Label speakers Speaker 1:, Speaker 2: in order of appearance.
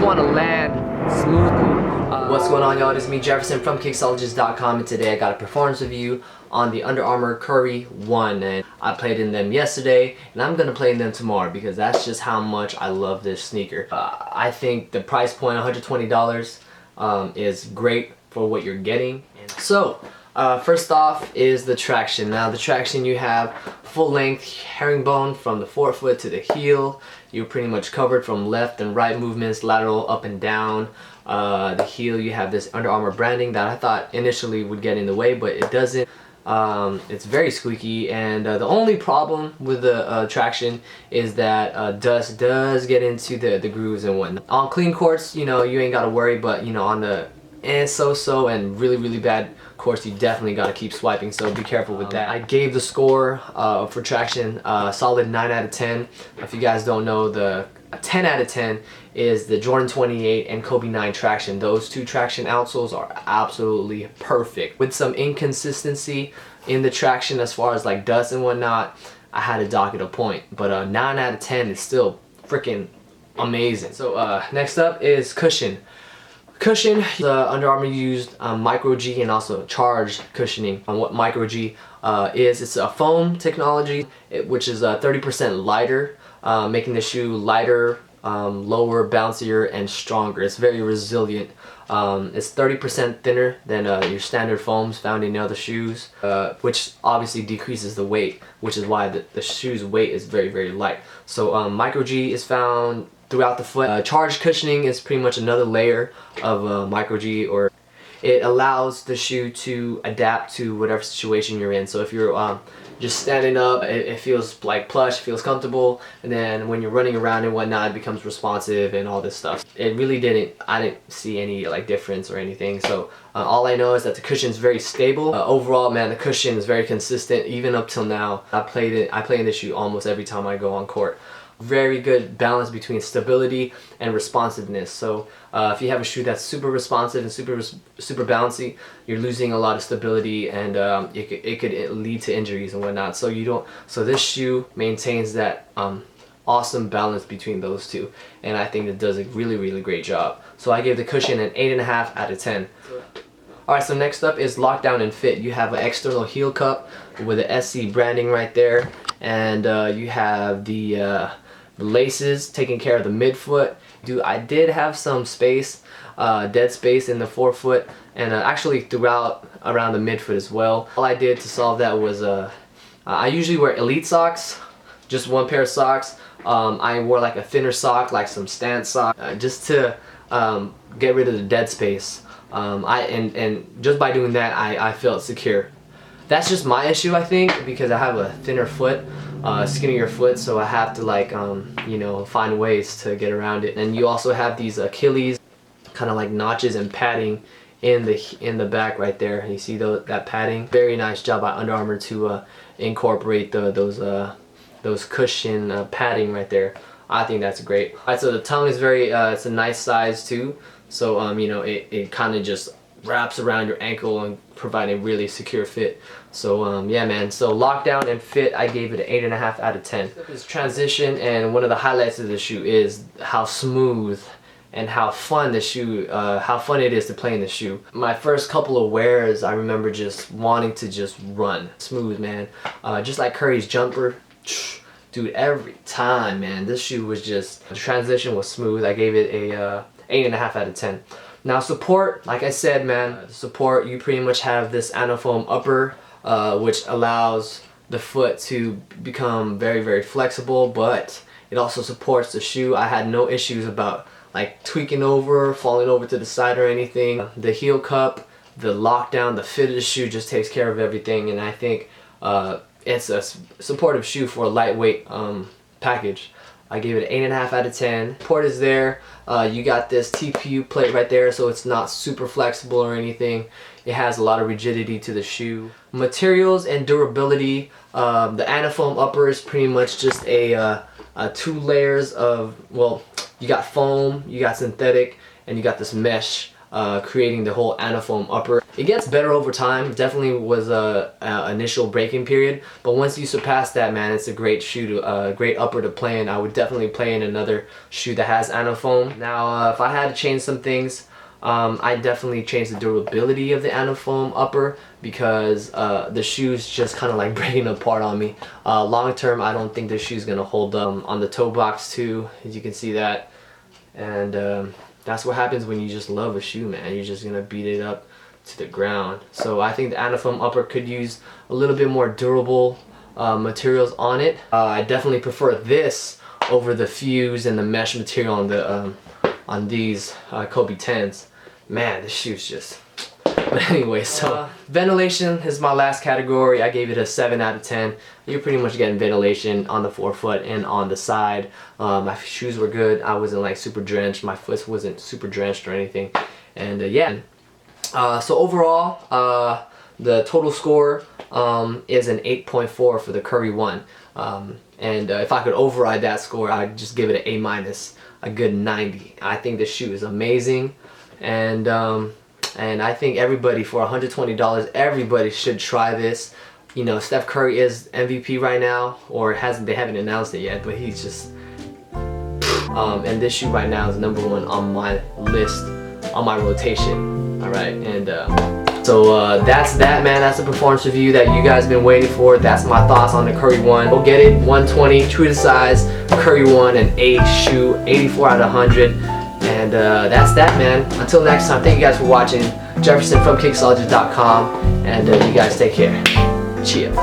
Speaker 1: want to land smoothly.
Speaker 2: What's going on, y'all? It is me, Jefferson from Kicksologists.com, and today I got a performance review on the Under Armour Curry 1, and I played in them yesterday, and I'm gonna play in them tomorrow because that's just how much I love this sneaker. I think the price point, $120, is great for what you're getting. So, first off is the traction. Now, the traction, you have full length herringbone from the forefoot to the heel. You're pretty much covered from left and right movements, lateral, up and down. The heel, you have this Under Armour branding that I thought initially would get in the way, but it doesn't. It's very squeaky, and the only problem with the traction is that dust does get into the grooves and whatnot. On clean courts, you know, you ain't gotta worry, but you know, on the so-so and really bad course, you definitely gotta keep swiping, so be careful with that. I gave the score for traction solid 9 out of 10. If you guys don't know, the 10 out of 10 is the Jordan 28 and Kobe 9 traction. Those two traction outsoles are absolutely perfect. With some inconsistency in the traction as far as like dust and whatnot, I had to dock it a point, but 9 out of 10 is still freaking amazing. So next up is cushion. Cushion, the Under Armour used Micro G and also charged cushioning. What Micro G is, it's a foam technology, which is 30% lighter, making the shoe lighter, lower, bouncier, and stronger. It's very resilient. It's 30% thinner than your standard foams found in other shoes, which obviously decreases the weight, which is why the shoe's weight is very light. So Micro G is found throughout the foot. Charged cushioning is pretty much another layer of Micro G, or it allows the shoe to adapt to whatever situation you're in. So if you're just standing up, it feels like plush, feels comfortable, and then when you're running around and whatnot, it becomes responsive and all this stuff. It really I didn't see any like difference or anything. So all I know is that the cushion is very stable. Overall, man, the cushion is very consistent even up till now. I play in this shoe almost every time I go on court. Very good balance between stability and responsiveness. So if you have a shoe that's super responsive and super bouncy, you're losing a lot of stability, and it could lead to injuries and whatnot. So So this shoe maintains that awesome balance between those two, and I think it does a really great job. So I gave the cushion an 8.5 out of 10. Alright, so next up is lockdown and fit. You have an external heel cup with the SC branding right there, and you have the laces taking care of the midfoot. I did have some space, dead space in the forefoot, and actually around the midfoot as well. All I did to solve that was I usually wear Elite socks, just one pair of socks. I wore like a thinner sock, like some stance sock, just to get rid of the dead space. And just by doing that, I felt secure. That's just my issue, I think, because I have a thinner foot, skinnier foot, so I have to like you know, find ways to get around it. And you also have these Achilles kind of like notches and padding in the back right there. And you see that padding. Very nice job by Under Armour to incorporate those cushion padding right there. I think that's great. Alright, so the tongue is it's a nice size too. So you know, it kind of just wraps around your ankle and provide a really secure fit. So yeah, man, so lockdown and fit, I gave it an 8.5 out of 10. This transition, and one of the highlights of the shoe is how smooth and how fun it is to play in the shoe. My first couple of wears, I remember just wanting to just run. Smooth, man. Just like Curry's jumper. Dude, every time, man, this shoe was just, the transition was smooth. I gave it a 8.5 out of 10. Now support, like I said, man, support, you pretty much have this anafoam upper, which allows the foot to become very flexible, but it also supports the shoe. I had no issues about like tweaking over, falling over to the side or anything. The heel cup, the lockdown, the fit of the shoe just takes care of everything, and I think it's a supportive shoe for a lightweight package. I gave it an 8.5 out of 10. Support is there. You got this TPU plate right there, so it's not super flexible or anything. It has a lot of rigidity to the shoe. Materials and durability. The anafoam upper is pretty much just a 2 layers of, well, you got foam, you got synthetic, and you got this mesh creating the whole anafoam upper. It gets better over time. Definitely was a initial breaking period, but once you surpass that, man, it's a great shoe to great upper to play in. I would definitely play in another shoe that has anafoam. Now if I had to change some things, I definitely changed the durability of the anafoam upper, because the shoe's just kind of like breaking apart on me. Long term, I don't think the shoe's gonna hold up. On the toe box too, as you can see that, and that's what happens when you just love a shoe, man. You're just gonna beat it up to the ground. So I think the anafoam upper could use a little bit more durable materials on it. I definitely prefer this over the fuse and the mesh material on the on these Kobe 10s. Man, this shoe's just... But anyway, so ventilation is my last category. I gave it a 7 out of 10. You're pretty much getting ventilation on the forefoot and on the side. My shoes were good. I wasn't like super drenched. My foot wasn't super drenched or anything. And yeah. So overall, the total score is an 8.4 for the Curry 1. And if I could override that score, I'd just give it an A-, a good 90. I think this shoe is amazing. And I think everybody, for $120, everybody should try this. You know, Steph Curry is MVP right now, or they haven't announced it yet, but he's just and this shoe right now is #1 on my list, on my rotation. All right, and so that's that, man. That's the performance review that you guys been waiting for. That's my thoughts on the Curry 1. Go get it. 120, true to size. Curry 1, an A shoe, 84 out of 100. And that's that, man. Until next time, thank you guys for watching. Jefferson from Kicksologists.com, and you guys take care. Cheers.